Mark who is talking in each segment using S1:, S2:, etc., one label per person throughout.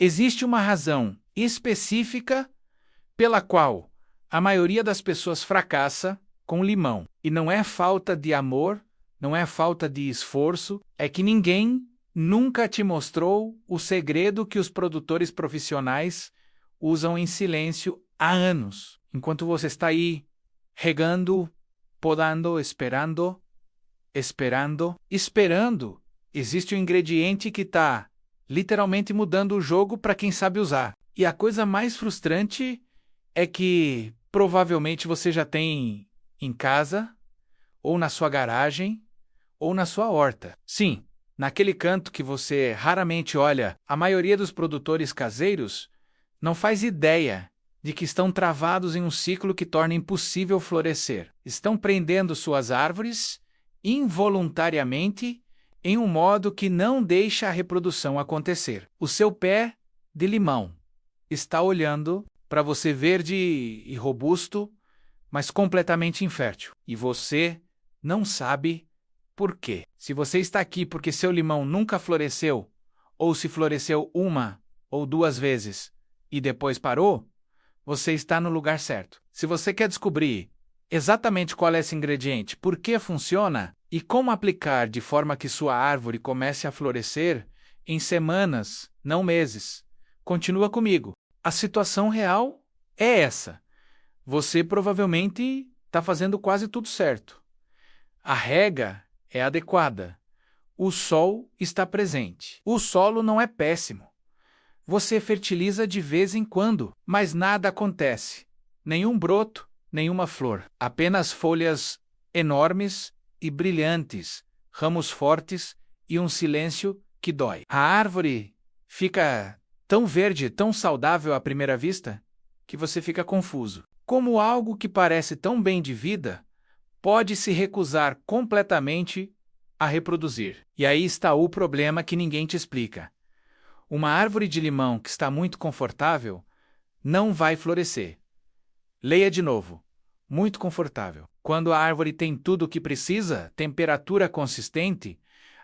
S1: Existe uma razão específica pela qual a maioria das pessoas fracassa com limão. E não é falta de amor, não é falta de esforço, é que ninguém nunca te mostrou o segredo que os produtores profissionais usam em silêncio há anos. Enquanto você está aí regando, podando, esperando, existe um ingrediente que está literalmente mudando o jogo para quem sabe usar. E a coisa mais frustrante é que provavelmente você já tem em casa, ou na sua garagem, ou na sua horta. Sim, naquele canto que você raramente olha, a maioria dos produtores caseiros não faz ideia de que estão travados em um ciclo que torna impossível florescer. Estão prendendo suas árvores involuntariamente em um modo que não deixa a reprodução acontecer. O seu pé de limão está olhando para você verde e robusto, mas completamente infértil. E você não sabe por quê. Se você está aqui porque seu limão nunca floresceu, ou se floresceu uma ou duas vezes e depois parou, você está no lugar certo. Se você quer descobrir exatamente qual é esse ingrediente, por que funciona e como aplicar de forma que sua árvore comece a florescer em semanas, não meses, continua comigo. A situação real é essa. Você provavelmente está fazendo quase tudo certo. A rega é adequada. O sol está presente. O solo não é péssimo. Você fertiliza de vez em quando, mas nada acontece. Nenhum broto, nenhuma flor. Apenas folhas enormes e brilhantes, ramos fortes e um silêncio que dói. A árvore fica tão verde, tão saudável à primeira vista, que você fica confuso. Como algo que parece tão bem de vida pode se recusar completamente a reproduzir. E aí está o problema que ninguém te explica. Uma árvore de limão que está muito confortável não vai florescer. Leia de novo. Muito confortável. Quando a árvore tem tudo o que precisa, temperatura consistente,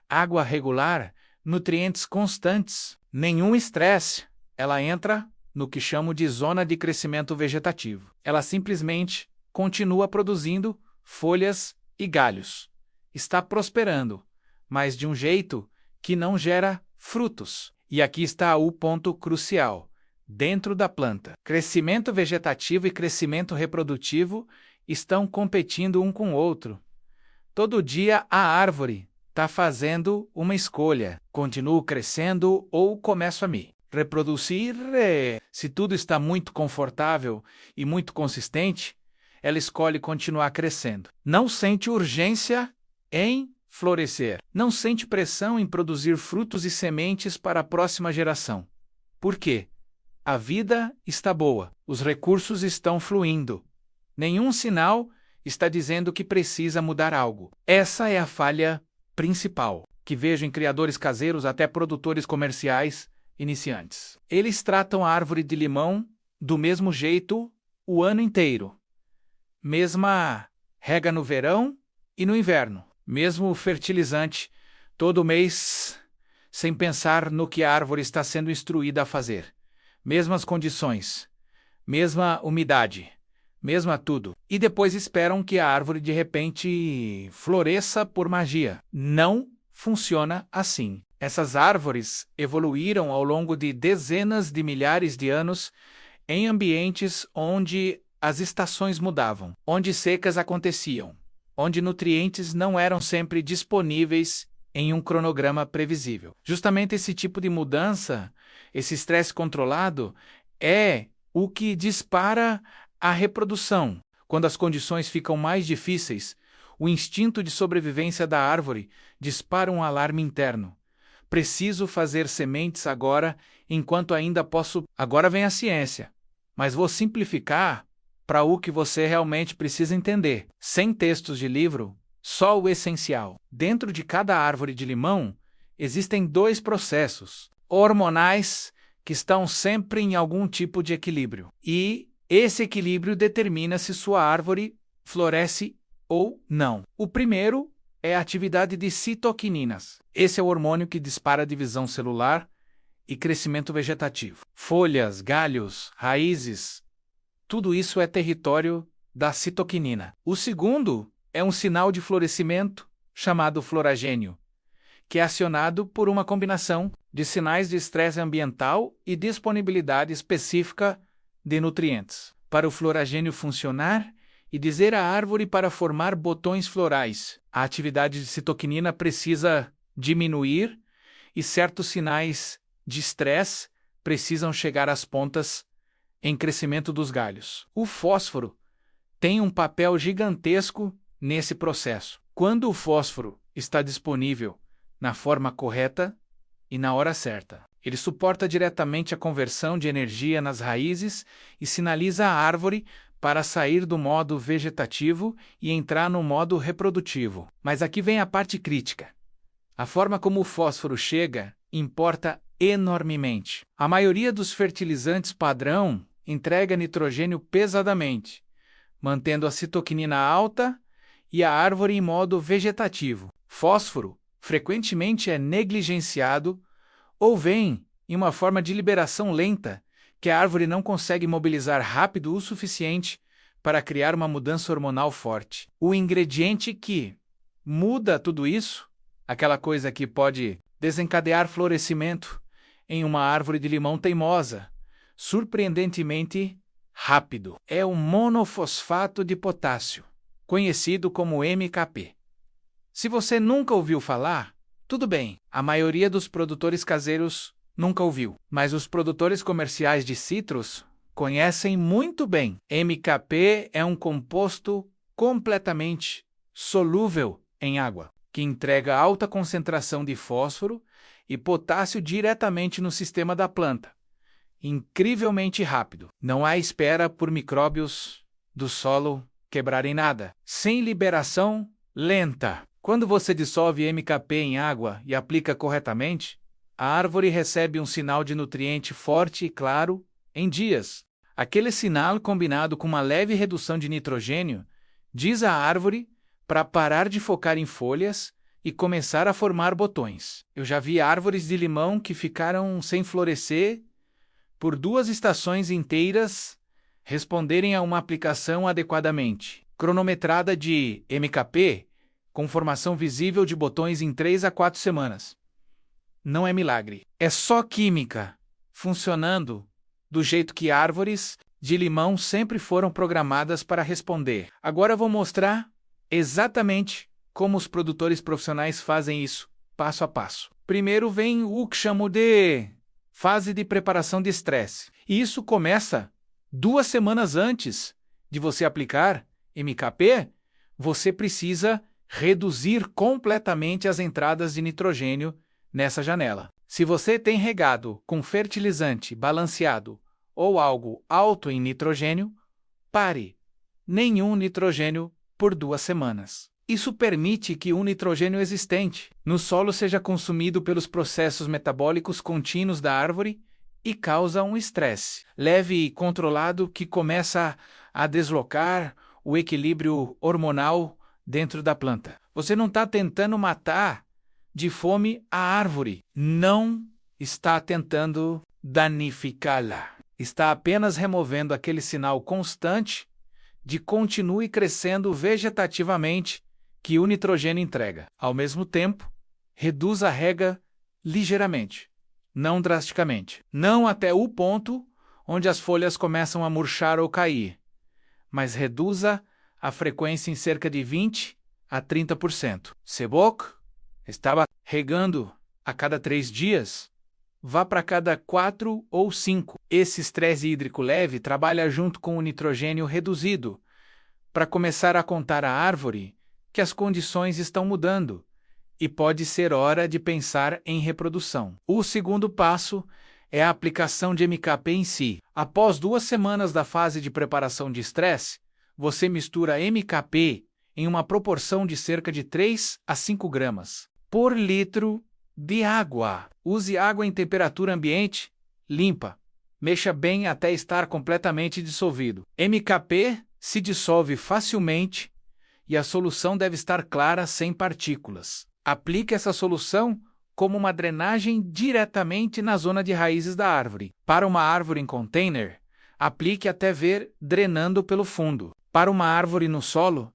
S1: água regular, nutrientes constantes, nenhum estresse, ela entra no que chamo de zona de crescimento vegetativo. Ela simplesmente continua produzindo folhas e galhos. Está prosperando, mas de um jeito que não gera frutos. E aqui está o ponto crucial. Dentro da planta, crescimento vegetativo e crescimento reprodutivo estão competindo um com o outro. Todo dia a árvore está fazendo uma escolha. Continuo crescendo ou começo a me reproduzir? Se tudo está muito confortável e muito consistente, ela escolhe continuar crescendo. Não sente urgência em florescer. Não sente pressão em produzir frutos e sementes para a próxima geração. Por quê? A vida está boa. Os recursos estão fluindo. Nenhum sinal está dizendo que precisa mudar algo. Essa é a falha principal que vejo em criadores caseiros até produtores comerciais iniciantes. Eles tratam a árvore de limão do mesmo jeito o ano inteiro. Mesma rega no verão e no inverno. Mesmo fertilizante todo mês, sem pensar no que a árvore está sendo instruída a fazer. Mesmas condições, mesma umidade, mesma tudo. E depois esperam que a árvore de repente floresça por magia. Não funciona assim. Essas árvores evoluíram ao longo de dezenas de milhares de anos em ambientes onde as estações mudavam, onde secas aconteciam, onde nutrientes não eram sempre disponíveis em um cronograma previsível. Justamente esse tipo de mudança, esse estresse controlado, é o que dispara a reprodução. Quando as condições ficam mais difíceis, o instinto de sobrevivência da árvore dispara um alarme interno. Preciso fazer sementes agora, enquanto ainda posso. Agora vem a ciência, mas vou simplificar para o que você realmente precisa entender. Sem textos de livro, só o essencial. Dentro de cada árvore de limão, existem dois processos hormonais que estão sempre em algum tipo de equilíbrio. E esse equilíbrio determina se sua árvore floresce ou não. O primeiro é a atividade de citoquininas. Esse é o hormônio que dispara a divisão celular e crescimento vegetativo. Folhas, galhos, raízes, tudo isso é território da citoquinina. O segundo é um sinal de florescimento chamado floragênio, que é acionado por uma combinação de sinais de estresse ambiental e disponibilidade específica de nutrientes. Para o floragênio funcionar e dizer à árvore para formar botões florais, a atividade de citoquinina precisa diminuir e certos sinais de estresse precisam chegar às pontas em crescimento dos galhos. O fósforo tem um papel gigantesco nesse processo. Quando o fósforo está disponível na forma correta e na hora certa, ele suporta diretamente a conversão de energia nas raízes e sinaliza a árvore para sair do modo vegetativo e entrar no modo reprodutivo. Mas aqui vem a parte crítica. A forma como o fósforo chega importa enormemente. A maioria dos fertilizantes padrão entrega nitrogênio pesadamente, mantendo a citoquinina alta e a árvore em modo vegetativo. Fósforo frequentemente é negligenciado ou vem em uma forma de liberação lenta que a árvore não consegue mobilizar rápido o suficiente para criar uma mudança hormonal forte. O ingrediente que muda tudo isso, aquela coisa que pode desencadear florescimento em uma árvore de limão teimosa, surpreendentemente rápido, é o monofosfato de potássio, conhecido como MKP. Se você nunca ouviu falar, tudo bem, a maioria dos produtores caseiros nunca ouviu, mas os produtores comerciais de citros conhecem muito bem. MKP é um composto completamente solúvel em água, que entrega alta concentração de fósforo e potássio diretamente no sistema da planta. Incrivelmente rápido. Não há espera por micróbios do solo quebrarem nada. Sem liberação lenta. Quando você dissolve MKP em água e aplica corretamente, a árvore recebe um sinal de nutriente forte e claro em dias. Aquele sinal, combinado com uma leve redução de nitrogênio, diz à árvore para parar de focar em folhas e começar a formar botões. Eu já vi árvores de limão que ficaram sem florescer por 2 estações inteiras responderem a uma aplicação adequadamente, cronometrada de MKP, com formação visível de botões em 3 a 4 semanas. Não é milagre. É só química, funcionando do jeito que árvores de limão sempre foram programadas para responder. Agora eu vou mostrar exatamente como os produtores profissionais fazem isso, passo a passo. Primeiro vem o que chamo de fase de preparação de estresse. E isso começa 2 semanas antes de você aplicar MKP, você precisa reduzir completamente as entradas de nitrogênio nessa janela. Se você tem regado com fertilizante balanceado ou algo alto em nitrogênio, pare. Nenhum nitrogênio por 2 semanas. Isso permite que o nitrogênio existente no solo seja consumido pelos processos metabólicos contínuos da árvore e causa um estresse leve e controlado que começa a deslocar o equilíbrio hormonal dentro da planta. Você não está tentando matar de fome a árvore, não está tentando danificá-la. Está apenas removendo aquele sinal constante de continue crescendo vegetativamente que o nitrogênio entrega. Ao mesmo tempo, reduz a rega ligeiramente, não drasticamente. Não até o ponto onde as folhas começam a murchar ou cair, mas reduza a frequência em cerca de 20 a 30%. Sebok estava regando a cada 3 dias, vá para cada 4 ou 5. Esse estresse hídrico leve trabalha junto com o nitrogênio reduzido para começar a contar à árvore que as condições estão mudando e pode ser hora de pensar em reprodução. O segundo passo é a aplicação de MKP em si. Após 2 semanas da fase de preparação de estresse, você mistura MKP em uma proporção de cerca de 3 a 5 gramas por litro de água. Use água em temperatura ambiente, limpa. Mexa bem até estar completamente dissolvido. MKP se dissolve facilmente e a solução deve estar clara sem partículas. Aplique essa solução como uma drenagem diretamente na zona de raízes da árvore. Para uma árvore em container, aplique até ver drenando pelo fundo. Para uma árvore no solo,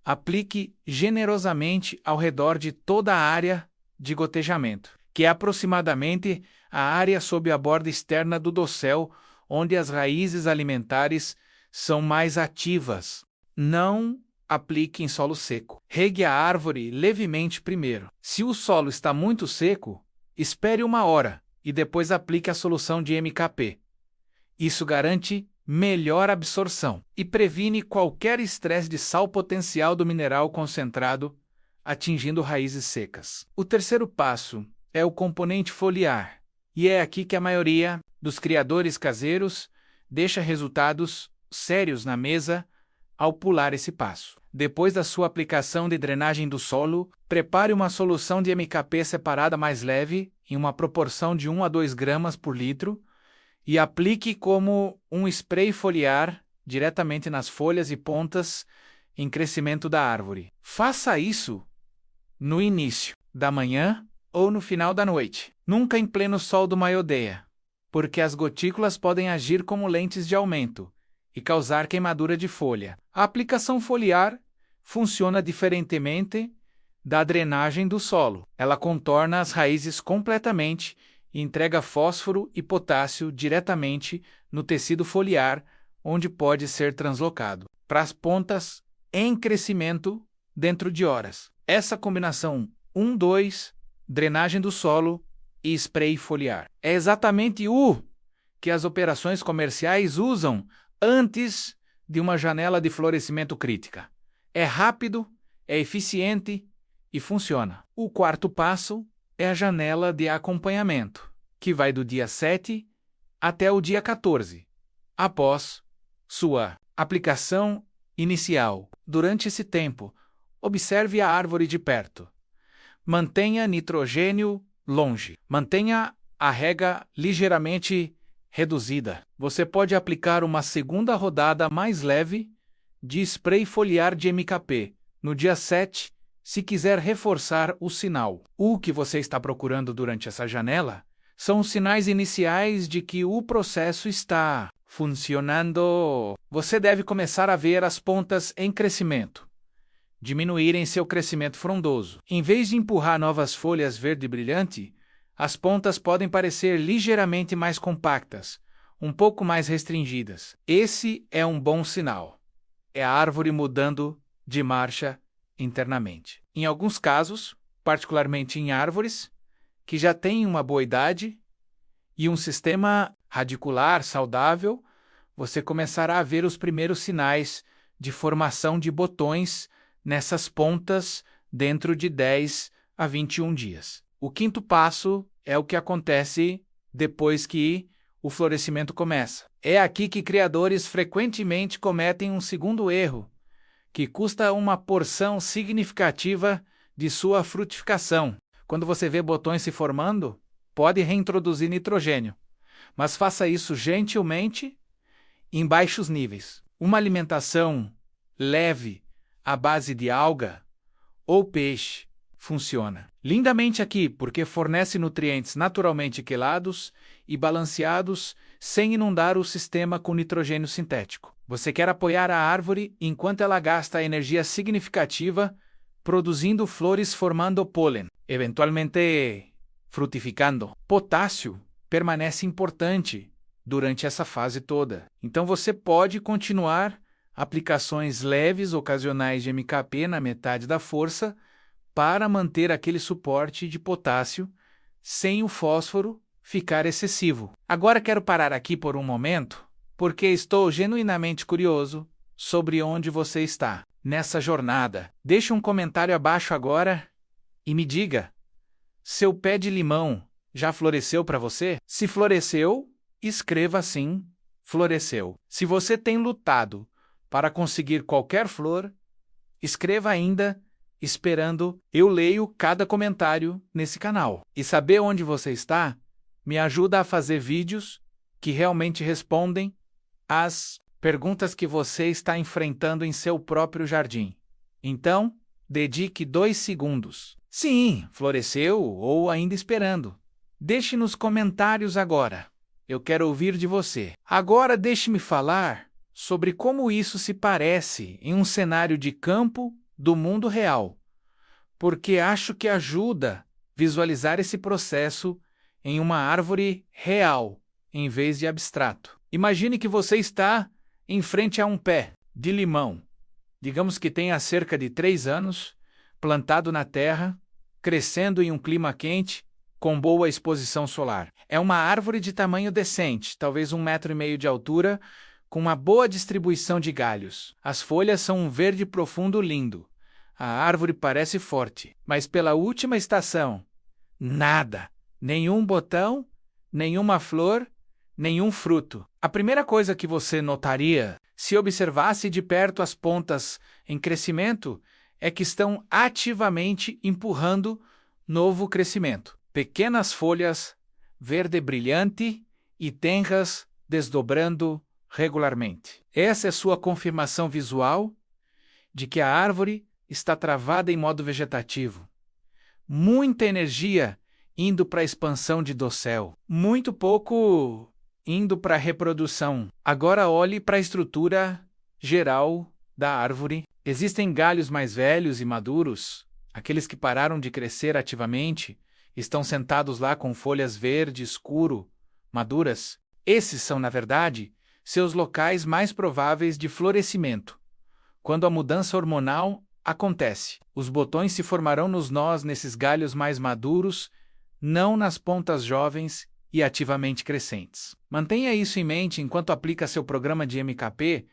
S1: aplique generosamente ao redor de toda a área de gotejamento, que é aproximadamente a área sob a borda externa do dossel, onde as raízes alimentares são mais ativas. Não aplique em solo seco. Regue a árvore levemente primeiro. Se o solo está muito seco, espere 1 hora e depois aplique a solução de MKP. Isso garante melhor absorção e previne qualquer estresse de sal potencial do mineral concentrado, atingindo raízes secas. O terceiro passo é o componente foliar, e é aqui que a maioria dos criadores caseiros deixa resultados sérios na mesa ao pular esse passo. Depois da sua aplicação de drenagem do solo, prepare uma solução de MKP separada mais leve, em uma proporção de 1 a 2 gramas por litro, e aplique como um spray foliar diretamente nas folhas e pontas em crescimento da árvore. Faça isso no início da manhã ou no final da noite, nunca em pleno sol de uma aldeia, porque as gotículas podem agir como lentes de aumento e causar queimadura de folha. A aplicação foliar funciona diferentemente da drenagem do solo. Ela contorna as raízes completamente e entrega fósforo e potássio diretamente no tecido foliar, onde pode ser translocado para as pontas em crescimento dentro de horas. Essa combinação 1-2, drenagem do solo e spray foliar, é exatamente o que as operações comerciais usam antes de uma janela de florescimento crítica. É rápido, é eficiente e funciona. O quarto passo é a janela de acompanhamento, que vai do dia 7 até o dia 14, após sua aplicação inicial. Durante esse tempo, observe a árvore de perto. Mantenha nitrogênio longe. Mantenha a rega ligeiramente reduzida. Você pode aplicar uma segunda rodada mais leve de spray foliar de MKP no dia 7, se quiser reforçar o sinal. O que você está procurando durante essa janela são os sinais iniciais de que o processo está funcionando. Você deve começar a ver as pontas em crescimento diminuírem seu crescimento frondoso. Em vez de empurrar novas folhas verde brilhante, as pontas podem parecer ligeiramente mais compactas, um pouco mais restringidas. Esse é um bom sinal. É a árvore mudando de marcha internamente. Em alguns casos, particularmente em árvores que já têm uma boa idade e um sistema radicular saudável, você começará a ver os primeiros sinais de formação de botões nessas pontas dentro de 10 a 21 dias. O quinto passo é o que acontece depois que o florescimento começa. É aqui que criadores frequentemente cometem um segundo erro, que custa uma porção significativa de sua frutificação. Quando você vê botões se formando, pode reintroduzir nitrogênio, mas faça isso gentilmente em baixos níveis. Uma alimentação leve à base de alga ou peixe funciona lindamente aqui, porque fornece nutrientes naturalmente quelados e balanceados sem inundar o sistema com nitrogênio sintético. Você quer apoiar a árvore enquanto ela gasta energia significativa produzindo flores formando pólen, eventualmente frutificando. Potássio permanece importante durante essa fase toda. Então você pode continuar aplicações leves ocasionais de MKP na metade da força para manter aquele suporte de potássio sem o fósforo ficar excessivo. Agora quero parar aqui por um momento, porque estou genuinamente curioso sobre onde você está nessa jornada. Deixe um comentário abaixo agora e me diga: seu pé de limão já floresceu para você? Se floresceu, escreva assim: floresceu. Se você tem lutado para conseguir qualquer flor, escreva ainda: esperando. Eu leio cada comentário nesse canal. E saber onde você está me ajuda a fazer vídeos que realmente respondem às perguntas que você está enfrentando em seu próprio jardim. Então, dedique 2 segundos. Sim, floresceu ou ainda esperando. Deixe nos comentários agora. Eu quero ouvir de você. Agora deixe-me falar sobre como isso se parece em um cenário de campo do mundo real, porque acho que ajuda a visualizar esse processo em uma árvore real, em vez de abstrato. Imagine que você está em frente a um pé de limão, digamos que tenha cerca de 3 anos, plantado na terra, crescendo em um clima quente, com boa exposição solar. É uma árvore de tamanho decente, talvez 1,5 metro de altura, com uma boa distribuição de galhos. As folhas são um verde profundo lindo. A árvore parece forte, mas pela última estação, nada. Nenhum botão, nenhuma flor, nenhum fruto. A primeira coisa que você notaria, se observasse de perto as pontas em crescimento, é que estão ativamente empurrando novo crescimento. Pequenas folhas, verde brilhante e tenras desdobrando regularmente. Essa é sua confirmação visual de que a árvore está travada em modo vegetativo. Muita energia indo para a expansão de dossel, muito pouco indo para a reprodução. Agora olhe para a estrutura geral da árvore. Existem galhos mais velhos e maduros, aqueles que pararam de crescer ativamente, estão sentados lá com folhas verde escuro, maduras. Esses são, na verdade, seus locais mais prováveis de florescimento. Quando a mudança hormonal acontece, os botões se formarão nos nós nesses galhos mais maduros, não nas pontas jovens e ativamente crescentes. Mantenha isso em mente enquanto aplica seu programa de MKP,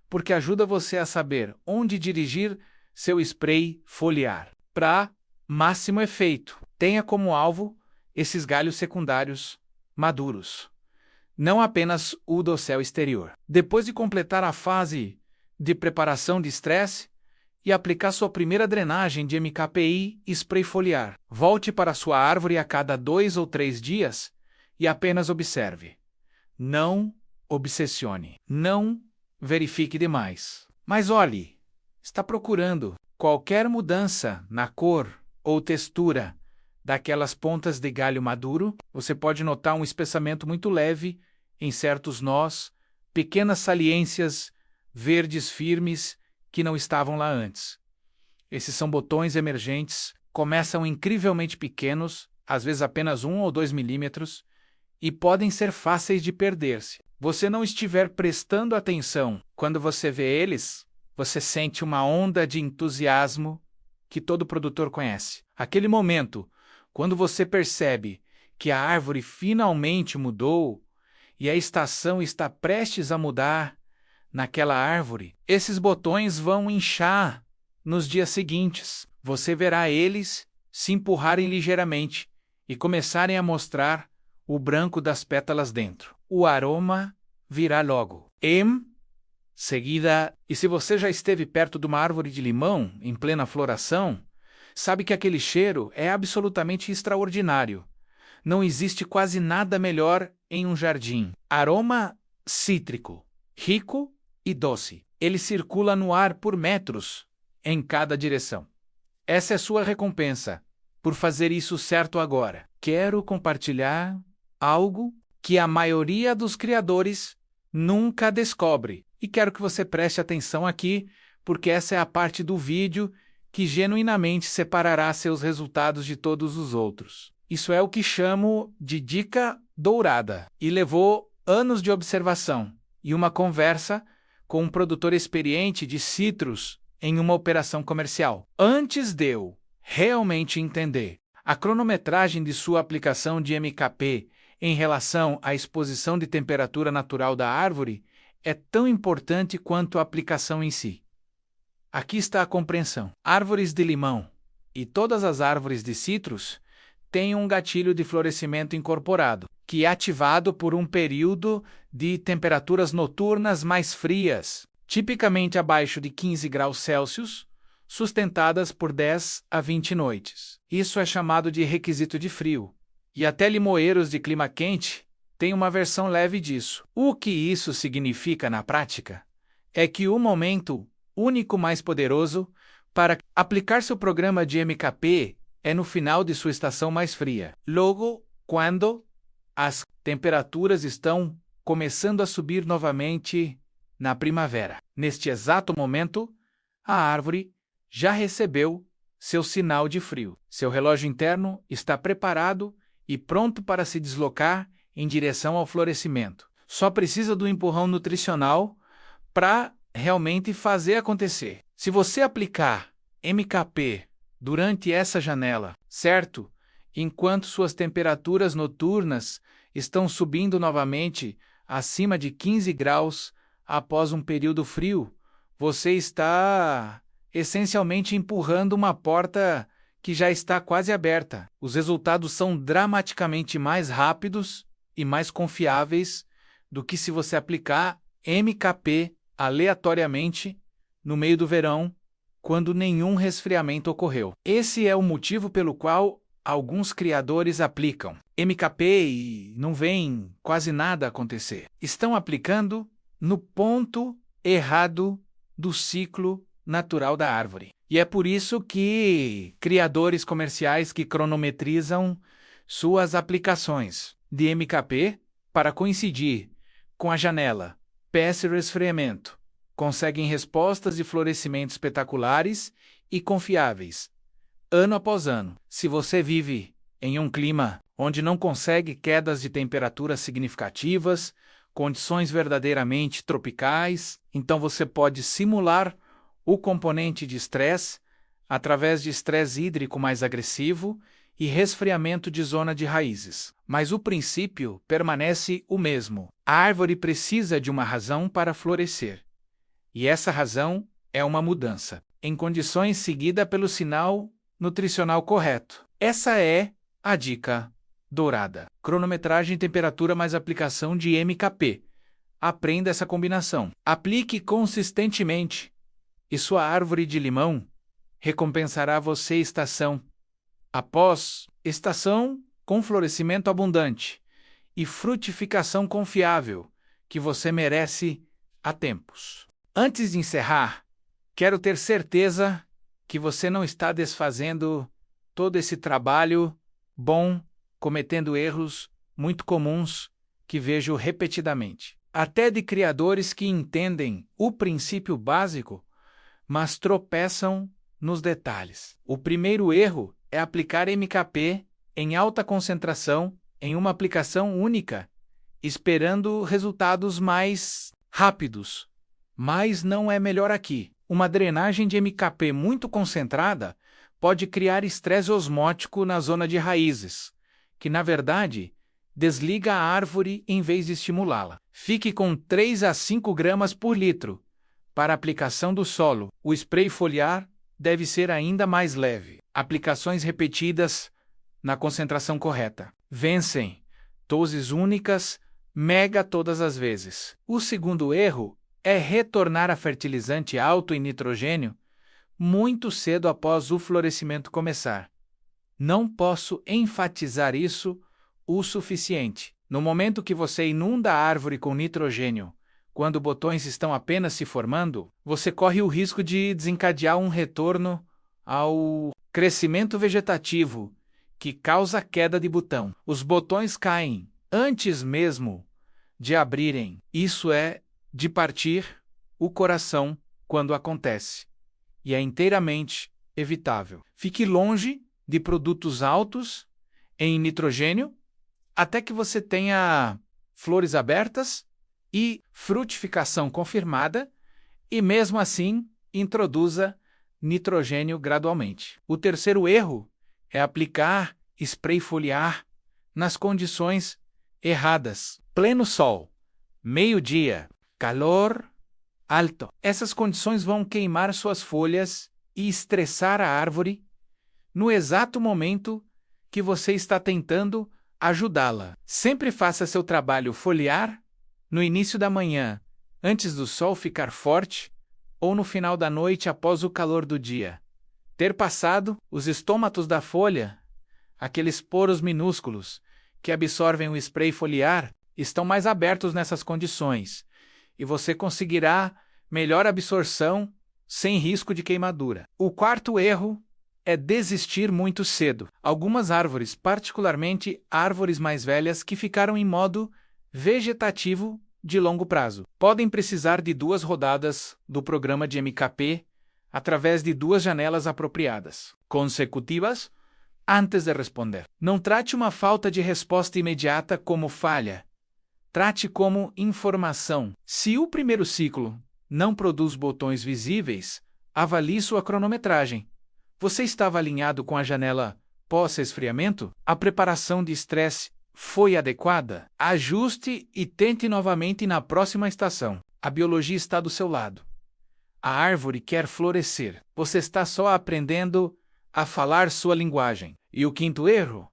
S1: porque ajuda você a saber onde dirigir seu spray foliar. Para máximo efeito, tenha como alvo esses galhos secundários maduros, não apenas o dossel exterior. Depois de completar a fase de preparação de estresse e aplicar sua primeira drenagem de MKPI e spray foliar, volte para sua árvore a cada 2 ou 3 dias e apenas observe. Não obsessione. Não verifique demais. Mas olhe, está procurando qualquer mudança na cor ou textura daquelas pontas de galho maduro? Você pode notar um espessamento muito leve em certos nós, pequenas saliências verdes firmes que não estavam lá antes. Esses são botões emergentes, começam incrivelmente pequenos, às vezes apenas 1 ou 2 milímetros, e podem ser fáceis de perder-se. Você não estiver prestando atenção, quando você vê eles, você sente uma onda de entusiasmo que todo produtor conhece. Aquele momento, quando você percebe que a árvore finalmente mudou e a estação está prestes a mudar naquela árvore, esses botões vão inchar nos dias seguintes. Você verá eles se empurrarem ligeiramente e começarem a mostrar o branco das pétalas dentro. O aroma virá logo. Em seguida, e se você já esteve perto de uma árvore de limão em plena floração, sabe que aquele cheiro é absolutamente extraordinário. Não existe quase nada melhor em um jardim. Aroma cítrico, rico e doce. Ele circula no ar por metros, em cada direção. Essa é sua recompensa por fazer isso certo agora. Quero compartilhar algo que a maioria dos criadores nunca descobre. E quero que você preste atenção aqui, porque essa é a parte do vídeo que genuinamente separará seus resultados de todos os outros. Isso é o que chamo de dica dourada, e levou anos de observação e uma conversa com um produtor experiente de citros em uma operação comercial. Antes de eu realmente entender a cronometragem de sua aplicação de MKP em relação à exposição de temperatura natural da árvore, é tão importante quanto a aplicação em si. Aqui está a compreensão. Árvores de limão e todas as árvores de citros têm um gatilho de florescimento incorporado, que é ativado por um período de temperaturas noturnas mais frias, tipicamente abaixo de 15 graus Celsius, sustentadas por 10 a 20 noites. Isso é chamado de requisito de frio. E até limoeiros de clima quente têm uma versão leve disso. O que isso significa na prática é que o momento único mais poderoso para aplicar seu programa de MKP é no final de sua estação mais fria. Logo, quando as temperaturas estão começando a subir novamente na primavera. Neste exato momento, a árvore já recebeu seu sinal de frio. Seu relógio interno está preparado e pronto para se deslocar em direção ao florescimento. Só precisa do empurrão nutricional para realmente fazer acontecer. Se você aplicar MKP durante essa janela, certo? Enquanto suas temperaturas noturnas estão subindo novamente acima de 15 graus após um período frio, você está essencialmente empurrando uma porta que já está quase aberta. Os resultados são dramaticamente mais rápidos e mais confiáveis do que se você aplicar MKP aleatoriamente no meio do verão, quando nenhum resfriamento ocorreu. Esse é o motivo pelo qual alguns criadores aplicam MKP e não vem quase nada acontecer. Estão aplicando no ponto errado do ciclo natural da árvore. E é por isso que criadores comerciais que cronometrizam suas aplicações de MKP para coincidir com a janela PS-resfriamento conseguem respostas de florescimento espetaculares e confiáveis, ano após ano. Se você vive em um clima onde não consegue quedas de temperatura significativas, condições verdadeiramente tropicais, então você pode simular o componente de estresse através de estresse hídrico mais agressivo e resfriamento de zona de raízes. Mas o princípio permanece o mesmo. A árvore precisa de uma razão para florescer. E essa razão é uma mudança, em condições seguida pelo sinal nutricional correto. Essa é a dica dourada. Cronometragem, temperatura mais aplicação de MKP. Aprenda essa combinação. Aplique consistentemente e sua árvore de limão recompensará você estação após estação com florescimento abundante e frutificação confiável que você merece há tempos. Antes de encerrar, quero ter certeza que você não está desfazendo todo esse trabalho bom, cometendo erros muito comuns que vejo repetidamente. Até de criadores que entendem o princípio básico, mas tropeçam nos detalhes. O primeiro erro é aplicar MKP em alta concentração em uma aplicação única, esperando resultados mais rápidos. Mas não é melhor aqui. Uma drenagem de MKP muito concentrada pode criar estresse osmótico na zona de raízes, que na verdade desliga a árvore em vez de estimulá-la. Fique com 3 a 5 gramas por litro. Para a aplicação do solo, o spray foliar deve ser ainda mais leve. Aplicações repetidas na concentração correta. Vencem doses únicas, mega todas as vezes. O segundo erro é retornar a fertilizante alto em nitrogênio muito cedo após o florescimento começar. Não posso enfatizar isso o suficiente. No momento que você inunda a árvore com nitrogênio, quando botões estão apenas se formando, você corre o risco de desencadear um retorno ao crescimento vegetativo que causa queda de botão. Os botões caem antes mesmo de abrirem. Isso é de partir o coração quando acontece, e é inteiramente evitável. Fique longe de produtos altos em nitrogênio até que você tenha flores abertas e frutificação confirmada, e mesmo assim introduza nitrogênio gradualmente. O terceiro erro é aplicar spray foliar nas condições erradas. Pleno sol, meio-dia, calor alto. Essas condições vão queimar suas folhas e estressar a árvore no exato momento que você está tentando ajudá-la. Sempre faça seu trabalho foliar no início da manhã, antes do sol ficar forte, ou no final da noite após o calor do dia. Ter passado, os estômatos da folha, aqueles poros minúsculos que absorvem o spray foliar, estão mais abertos nessas condições, e você conseguirá melhor absorção sem risco de queimadura. O quarto erro é desistir muito cedo. Algumas árvores, particularmente árvores mais velhas que ficaram em modo vegetativo de longo prazo, podem precisar de 2 rodadas do programa de MKP através de 2 janelas apropriadas, consecutivas, antes de responder. Não trate uma falta de resposta imediata como falha. Trate como informação. Se o primeiro ciclo não produz botões visíveis, avalie sua cronometragem. Você estava alinhado com a janela pós-esfriamento? A preparação de estresse foi adequada? Ajuste e tente novamente na próxima estação. A biologia está do seu lado. A árvore quer florescer. Você está só aprendendo a falar sua linguagem. E o 5º erro?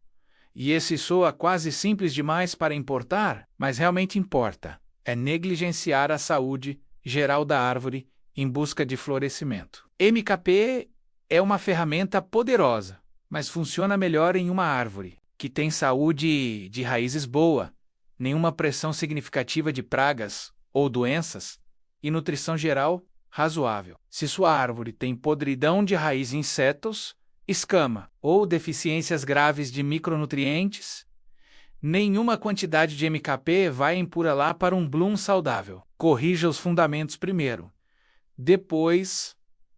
S1: E esse soa quase simples demais para importar, mas realmente importa. É negligenciar a saúde geral da árvore em busca de florescimento. MKP é uma ferramenta poderosa, mas funciona melhor em uma árvore que tem saúde de raízes boa, nenhuma pressão significativa de pragas ou doenças e nutrição geral razoável. Se sua árvore tem podridão de raiz e insetos, escama ou deficiências graves de micronutrientes, nenhuma quantidade de MKP vai empurrá-la para um bloom saudável. Corrija os fundamentos primeiro. Depois,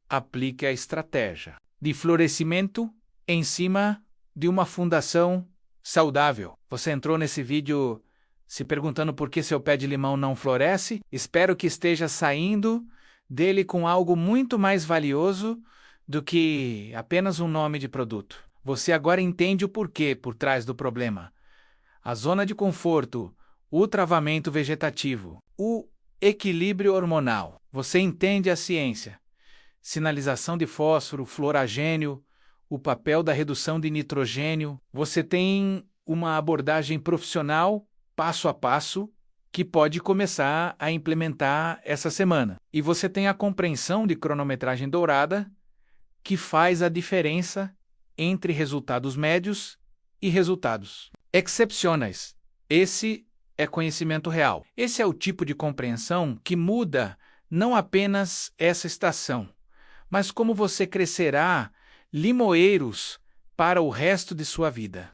S1: aplique a estratégia de florescimento em cima de uma fundação saudável. Você entrou nesse vídeo se perguntando por que seu pé de limão não floresce? Espero que esteja saindo dele com algo muito mais valioso do que apenas um nome de produto. Você agora entende o porquê por trás do problema. A zona de conforto, o travamento vegetativo, o equilíbrio hormonal. Você entende a ciência. Sinalização de fósforo, floragênio, o papel da redução de nitrogênio. Você tem uma abordagem profissional, passo a passo, que pode começar a implementar essa semana. E você tem a compreensão de cronometragem dourada, que faz a diferença entre resultados médios e resultados excepcionais. Esse é conhecimento real. Esse é o tipo de compreensão que muda não apenas essa estação, mas como você crescerá limoeiros para o resto de sua vida.